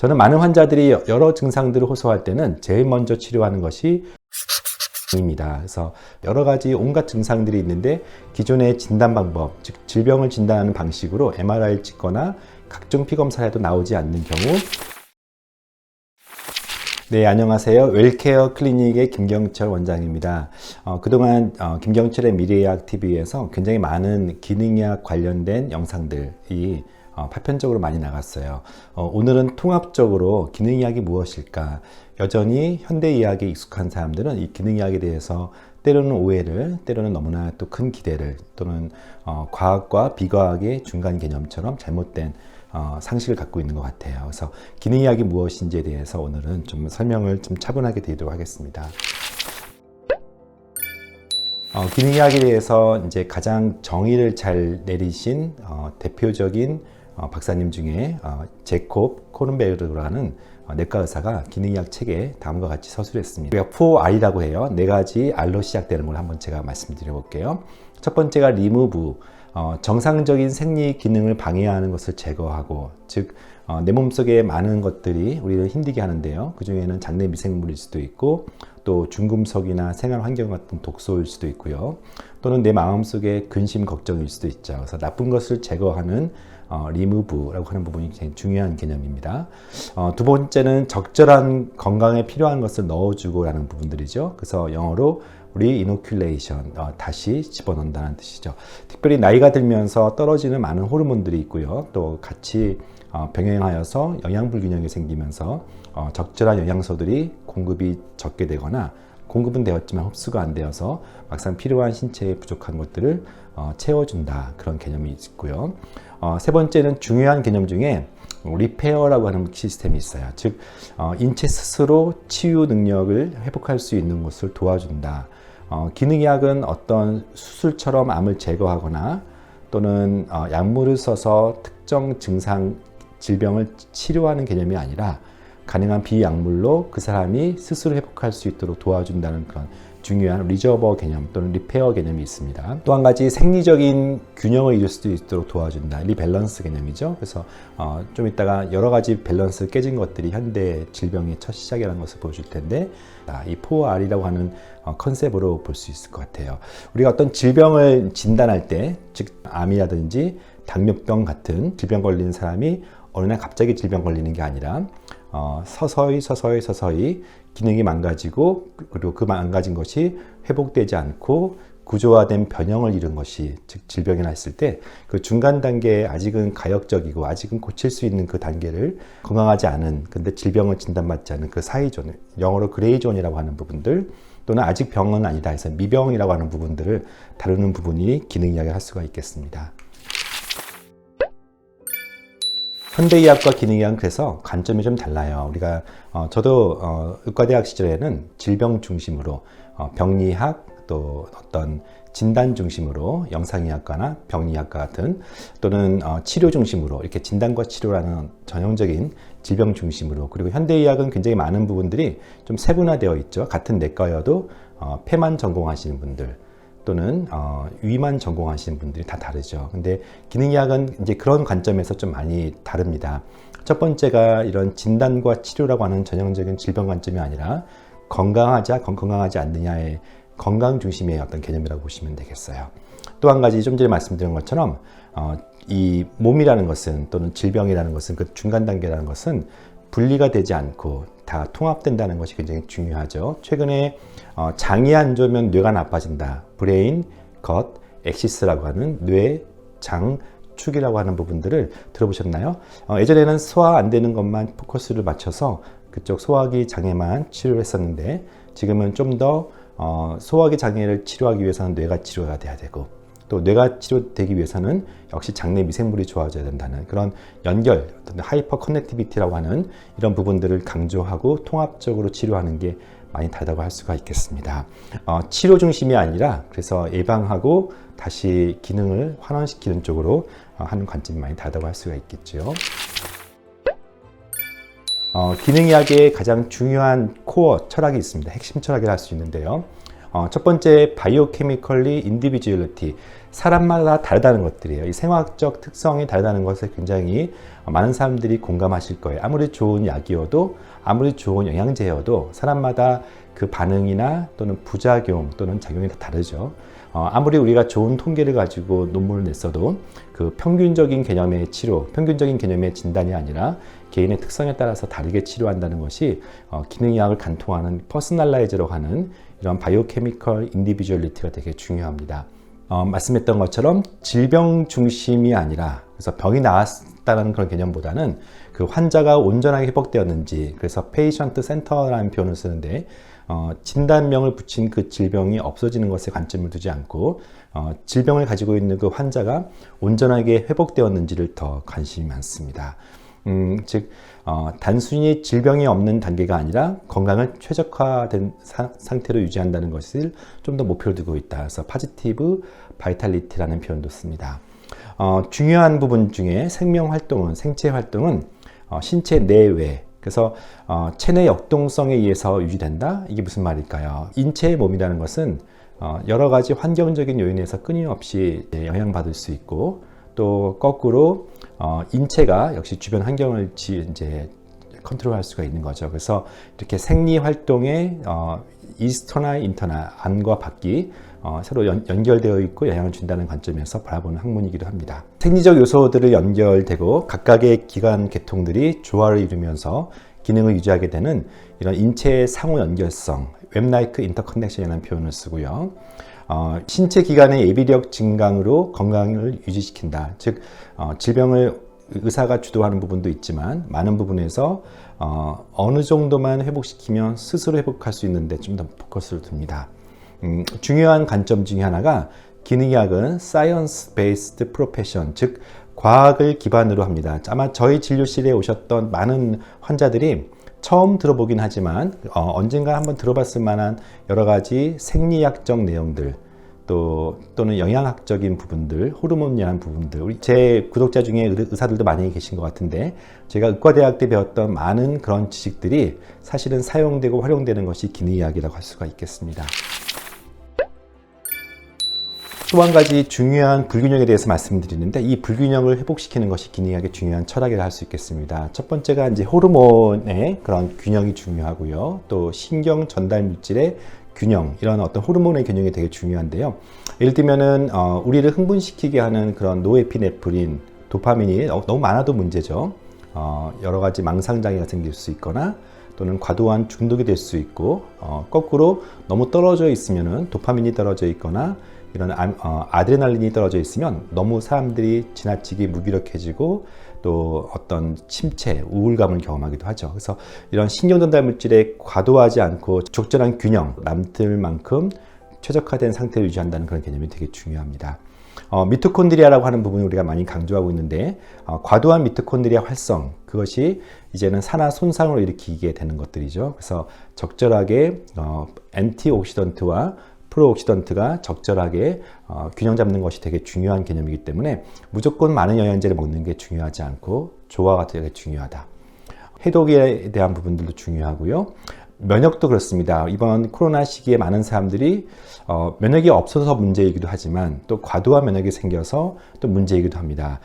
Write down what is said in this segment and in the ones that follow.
저는 많은 환자들이 여러 증상들을 호소할 때는 제일 먼저 치료하는 것이 입니다. 그래서 여러 가지 온갖 증상들이 있는데 기존의 진단 방법, 즉 질병을 진단하는 방식으로 MRI를 찍거나 각종 피검사에도 나오지 않는 경우. 네, 안녕하세요. 웰케어 클리닉의 김경철 원장입니다. 그동안 김경철의 미래의학 TV에서 굉장히 많은 기능의학 관련된 영상들이 파편적으로 많이 나갔어요. 오늘은 통합적으로 기능의학이 무엇일까? 여전히 현대의학에 익숙한 사람들은 이 기능의학에 대해서 때로는 오해를, 때로는 너무나 또 큰 기대를, 또는 과학과 비과학의 중간 개념처럼 잘못된 상식을 갖고 있는 것 같아요. 그래서 기능의학이 무엇인지에 대해서 오늘은 좀 설명을 좀 차분하게 드리도록 하겠습니다. 기능의학에 대해서 이제 가장 정의를 잘 내리신 대표적인 박사님 중에 제콥 코른베르그라는 내과 의사가 기능의학 책에 다음과 같이 서술을 했습니다. 우리가 4R이라고 해요. 네 가지 R로 시작되는 걸 한번 제가 말씀드려 볼게요. 첫 번째가 remove, 정상적인 생리 기능을 방해하는 것을 제거하고, 즉 내 몸속에 많은 것들이 우리를 힘들게 하는데요. 그 중에는 장내 미생물일 수도 있고, 또 중금속이나 생활 환경 같은 독소일 수도 있고요. 또는 내 마음속에 근심 걱정일 수도 있죠. 그래서 나쁜 것을 제거하는 remove라고 하는 부분이 굉장히 중요한 개념입니다. 두 번째는 적절한 건강에 필요한 것을 넣어주고 라는 부분들이죠. 그래서 영어로 re-inoculation, 다시 집어넣는다는 뜻이죠. 특별히 나이가 들면서 떨어지는 많은 호르몬들이 있고요. 또 같이 병행하여서 영양불균형이 생기면서 적절한 영양소들이 공급이 적게 되거나 공급은 되었지만 흡수가 안 되어서 막상 필요한 신체에 부족한 것들을 채워준다, 그런 개념이 있고요. 세 번째는 중요한 개념 중에 리페어라고 하는 시스템이 있어요. 즉 인체 스스로 치유 능력을 회복할 수 있는 것을 도와준다. 기능의학은 어떤 수술처럼 암을 제거하거나 또는 약물을 써서 특정 증상, 질병을 치료하는 개념이 아니라 가능한 비약물로 그 사람이 스스로 회복할 수 있도록 도와준다는 그런 중요한 리저버 개념 또는 리페어 개념이 있습니다. 또 한 가지 생리적인 균형을 이룰 수도 있도록 도와준다. 리밸런스 개념이죠. 그래서 좀 이따가 여러 가지 밸런스 깨진 것들이 현대 질병의 첫 시작이라는 것을 보여줄 텐데, 이 4R이라고 하는 컨셉으로 볼 수 있을 것 같아요. 우리가 어떤 질병을 진단할 때, 즉 암이라든지 당뇨병 같은 질병 걸리는 사람이 어느 날 갑자기 질병 걸리는 게 아니라 서서히 기능이 망가지고, 그리고 그 망가진 것이 회복되지 않고 구조화된 변형을 이룬 것이, 즉 질병이 났을 때 그 중간 단계에 아직은 가역적이고 아직은 고칠 수 있는 그 단계를 건강하지 않은, 근데 질병을 진단받지 않은 그 사이존, 영어로 그레이존이라고 하는 부분들, 또는 아직 병은 아니다 해서 미병이라고 하는 부분들을 다루는 부분이 기능의학을 할 수가 있겠습니다. 현대의학과 기능의학은 그래서 관점이 좀 달라요. 우리가 저도 의과대학 시절에는 질병 중심으로 병리학, 또 어떤 진단 중심으로 영상의학과나 병리학과 같은, 또는 치료 중심으로 이렇게 진단과 치료라는 전형적인 질병 중심으로, 그리고 현대의학은 굉장히 많은 부분들이 좀 세분화되어 있죠. 같은 내과여도 폐만 전공하시는 분들 또는 위만 전공하시는 분들이 다 다르죠. 근데 기능의학은 이제 그런 관점에서 좀 많이 다릅니다. 첫 번째가 이런 진단과 치료라고 하는 전형적인 질병 관점이 아니라 건강하지 않느냐의 건강 중심의 어떤 개념이라고 보시면 되겠어요. 또 한 가지 좀 전에 말씀드린 것처럼 이 몸이라는 것은, 또는 질병이라는 것은, 그 중간 단계라는 것은 분리가 되지 않고 다 통합된다는 것이 굉장히 중요하죠. 최근에 장이 안 좋으면 뇌가 나빠진다. 브레인, 것, 엑시스라고 하는 뇌, 장, 축이라고 하는 부분들을 들어보셨나요? 예전에는 소화 안 되는 것만 포커스를 맞춰서 그쪽 소화기 장애만 치료를 했었는데, 지금은 좀 더 소화기 장애를 치료하기 위해서는 뇌가 치료가 돼야 되고, 또 뇌가 치료되기 위해서는 역시 장내 미생물이 좋아져야 된다는 그런 연결, 하이퍼 커넥티비티라고 하는 이런 부분들을 강조하고 통합적으로 치료하는 게 많이 다르다고 할 수가 있겠습니다. 치료 중심이 아니라 그래서 예방하고 다시 기능을 환원시키는 쪽으로 하는 관점이 많이 다르다고 할 수가 있겠죠. 기능의학의 가장 중요한 코어 철학이 있습니다. 핵심 철학이라 할 수 있는데요. 첫 번째 바이오케미컬리 인디비주얼리티, 사람마다 다르다는 것들이에요. 이 생화학적 특성이 다르다는 것에 굉장히 많은 사람들이 공감하실 거예요. 아무리 좋은 약이어도, 아무리 좋은 영양제여도 사람마다 그 반응이나 또는 부작용 또는 작용이 다 다르죠. 아무리 우리가 좋은 통계를 가지고 논문을 냈어도 그 평균적인 개념의 치료, 평균적인 개념의 진단이 아니라 개인의 특성에 따라서 다르게 치료한다는 것이 기능의학을 관통하는 퍼스널라이즈라고 하는 이런 바이오케미컬 인디비주얼리티가 되게 중요합니다. 말씀했던 것처럼 질병 중심이 아니라, 그래서 병이 나았다는 그런 개념보다는 그 환자가 온전하게 회복되었는지, 그래서 페이션트 센터라는 표현을 쓰는데 진단명을 붙인 그 질병이 없어지는 것에 관점을 두지 않고 질병을 가지고 있는 그 환자가 온전하게 회복되었는지를 더 관심이 많습니다. 즉 단순히 질병이 없는 단계가 아니라 건강을 최적화된 상태로 유지한다는 것을 좀 더 목표로 두고 있다. 그래서 파지티브 바이탈리티라는 표현도 씁니다. 중요한 부분 중에 생명 활동은, 생체 활동은 신체 내외, 그래서 체내 역동성에 의해서 유지된다? 이게 무슨 말일까요? 인체의 몸이라는 것은 여러 가지 환경적인 요인에서 끊임없이 영향받을 수 있고, 또 거꾸로 인체가 역시 주변 환경을 이제 컨트롤할 수가 있는 거죠. 그래서 이렇게 생리 활동에 이스터나 인터나, 안과 밖이 서로 연결되어 있고 영향을 준다는 관점에서 바라보는 학문이기도 합니다. 생리적 요소들을 연결되고 각각의 기관 계통들이 조화를 이루면서 기능을 유지하게 되는 이런 인체의 상호 연결성, 웹라이크 인터커넥션이라는 표현을 쓰고요. 신체 기관의 예비력 증강으로 건강을 유지시킨다. 즉 질병을 의사가 주도하는 부분도 있지만 많은 부분에서 어느 정도만 회복시키면 스스로 회복할 수 있는데 좀 더 포커스를 둡니다. 중요한 관점 중에 하나가 기능의학은 Science Based Profession, 즉 과학을 기반으로 합니다. 아마 저희 진료실에 오셨던 많은 환자들이 처음 들어보긴 하지만 언젠가 한번 들어봤을 만한 여러 가지 생리학적 내용들, 또는 영양학적인 부분들, 호르몬이라는 부분들, 제 구독자 중에 의사들도 많이 계신 것 같은데 제가 의과대학 때 배웠던 많은 그런 지식들이 사실은 사용되고 활용되는 것이 기능의학이라고 할 수가 있겠습니다. 또 한 가지 중요한 불균형에 대해서 말씀드리는데, 이 불균형을 회복시키는 것이 기능의학의 중요한 철학이라 할 수 있겠습니다. 첫 번째가 이제 호르몬의 그런 균형이 중요하고요. 또 신경 전달 물질의 균형, 이런 어떤 호르몬의 균형이 되게 중요한데요. 예를 들면은 우리를 흥분시키게 하는 그런 노에피네프린, 도파민이 너무 많아도 문제죠. 여러 가지 망상장애가 생길 수 있거나 또는 과도한 중독이 될 수 있고, 거꾸로 너무 떨어져 있으면은 도파민이 떨어져 있거나 이런 아드레날린이 떨어져 있으면 너무 사람들이 지나치게 무기력해지고 또 어떤 침체, 우울감을 경험하기도 하죠. 그래서 이런 신경전달 물질에 과도하지 않고 적절한 균형, 남들만큼 최적화된 상태를 유지한다는 그런 개념이 되게 중요합니다. 미토콘드리아라고 하는 부분을 우리가 많이 강조하고 있는데 과도한 미토콘드리아 활성, 그것이 이제는 산화 손상을 일으키게 되는 것들이죠. 그래서 적절하게 엔티옥시던트와 프로옥시던트가 적절하게 균형 잡는 것이 되게 중요한 개념이기 때문에 무조건 많은 영양제를 먹는 게 중요하지 않고 조화가 되게 중요하다. 해독에 대한 부분들도 중요하고요. 면역도 그렇습니다. 이번 코로나 시기에 많은 사람들이 면역이 없어서 문제이기도 하지만 또 과도한 면역이 생겨서 또 문제이기도 합니다.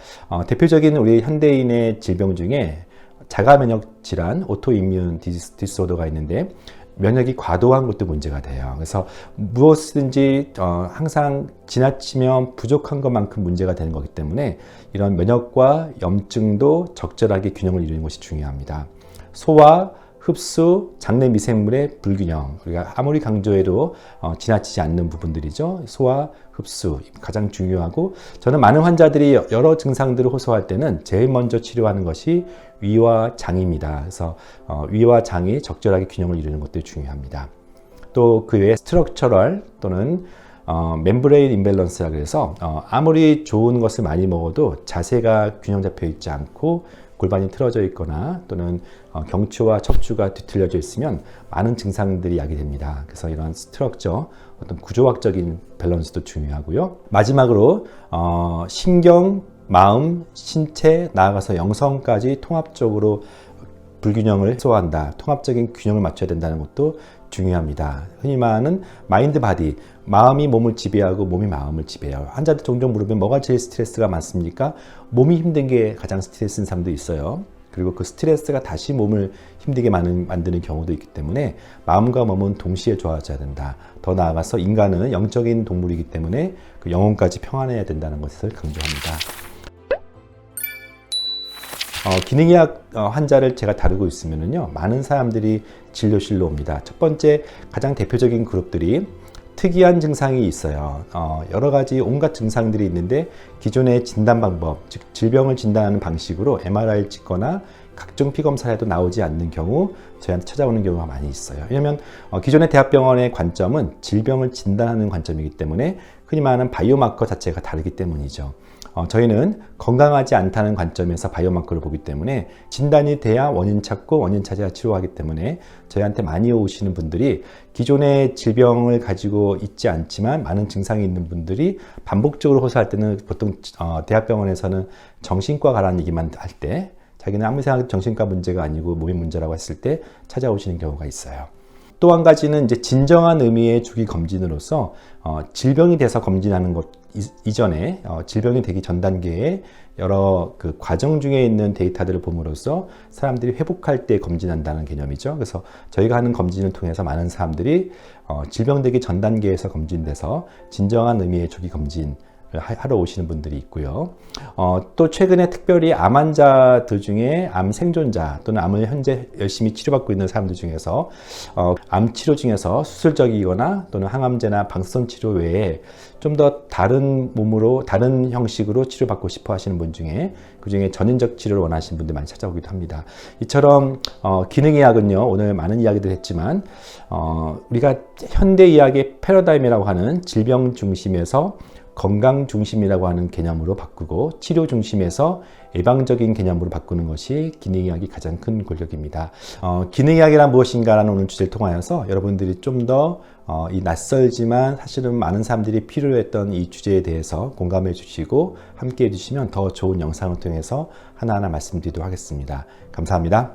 대표적인 우리 현대인의 질병 중에 자가 면역 질환, 오토임뮨 디스오더가 있는데 면역이 과도한 것도 문제가 돼요. 그래서 무엇이든지 항상 지나치면 부족한 것만큼 문제가 되는 거기 때문에 이런 면역과 염증도 적절하게 균형을 이루는 것이 중요합니다. 소화, 흡수, 장내 미생물의 불균형, 우리가 아무리 강조해도 지나치지 않는 부분들이죠. 소화, 흡수 가장 중요하고, 저는 많은 환자들이 여러 증상들을 호소할 때는 제일 먼저 치료하는 것이 위와 장입니다. 그래서 위와 장이 적절하게 균형을 이루는 것도 중요합니다. 또 그 외에 스트럭처럴 또는 멤브레인 임밸런스라 그래서 아무리 좋은 것을 많이 먹어도 자세가 균형 잡혀 있지 않고 골반이 틀어져 있거나 또는 경추와 척추가 뒤틀려져 있으면 많은 증상들이 야기됩니다. 그래서 이런 스트럭처, 어떤 구조학적인 밸런스도 중요하고요. 마지막으로 신경, 마음, 신체, 나아가서 영성까지 통합적으로 불균형을 해소한다. 통합적인 균형을 맞춰야 된다는 것도 중요합니다. 흔히 말하는 마인드 바디, 마음이 몸을 지배하고 몸이 마음을 지배해요. 환자들 종종 물으면 뭐가 제일 스트레스가 많습니까? 몸이 힘든 게 가장 스트레스인 사람도 있어요. 그리고 그 스트레스가 다시 몸을 힘들게 만드는 경우도 있기 때문에 마음과 몸은 동시에 좋아져야 된다. 더 나아가서 인간은 영적인 동물이기 때문에 그 영혼까지 평안해야 된다는 것을 강조합니다. 기능의학 환자를 제가 다루고 있으면요, 많은 사람들이 진료실로 옵니다. 첫 번째 가장 대표적인 그룹들이 특이한 증상이 있어요. 여러 가지 온갖 증상들이 있는데 기존의 진단 방법, 즉 질병을 진단하는 방식으로 MRI를 찍거나 각종 피검사를 해도 나오지 않는 경우 저희한테 찾아오는 경우가 많이 있어요. 왜냐하면 기존의 대학병원의 관점은 질병을 진단하는 관점이기 때문에 흔히 말하는 바이오마커 자체가 다르기 때문이죠. 저희는 건강하지 않다는 관점에서 바이오마커를 보기 때문에 진단이 돼야 원인 찾고 원인 찾아야 치료하기 때문에 저희한테 많이 오시는 분들이 기존의 질병을 가지고 있지 않지만 많은 증상이 있는 분들이 반복적으로 호소할 때는 보통 대학병원에서는 정신과 가라는 얘기만 할 때 자기는 아무 생각해도 정신과 문제가 아니고 몸의 문제라고 했을 때 찾아오시는 경우가 있어요. 또 한 가지는 이제 진정한 의미의 주기 검진으로서 질병이 돼서 검진하는 것 이전에 질병이 되기 전 단계에 여러 그 과정 중에 있는 데이터들을 봄으로써 사람들이 회복할 때 검진한다는 개념이죠. 그래서 저희가 하는 검진을 통해서 많은 사람들이 질병 되기 전 단계에서 검진돼서 진정한 의미의 주기 검진 하러 오시는 분들이 있고요. 또 최근에 특별히 암 환자들 중에 암 생존자 또는 암을 현재 열심히 치료받고 있는 사람들 중에서 암 치료 중에서 수술적이거나 또는 항암제나 방사선 치료 외에 좀 더 다른 몸으로 다른 형식으로 치료받고 싶어 하시는 분 중에 그중에 전인적 치료를 원하시는 분들 많이 찾아오기도 합니다. 이처럼 기능의학은요, 오늘 많은 이야기들 했지만 우리가 현대의학의 패러다임이라고 하는 질병 중심에서 건강 중심이라고 하는 개념으로 바꾸고 치료 중심에서 예방적인 개념으로 바꾸는 것이 기능의학이 가장 큰 권력입니다. 기능의학이란 무엇인가라는 오늘 주제를 통하여서 여러분들이 좀 더 이 낯설지만 사실은 많은 사람들이 필요로 했던 이 주제에 대해서 공감해 주시고 함께 해주시면 더 좋은 영상을 통해서 하나하나 말씀드리도록 하겠습니다. 감사합니다.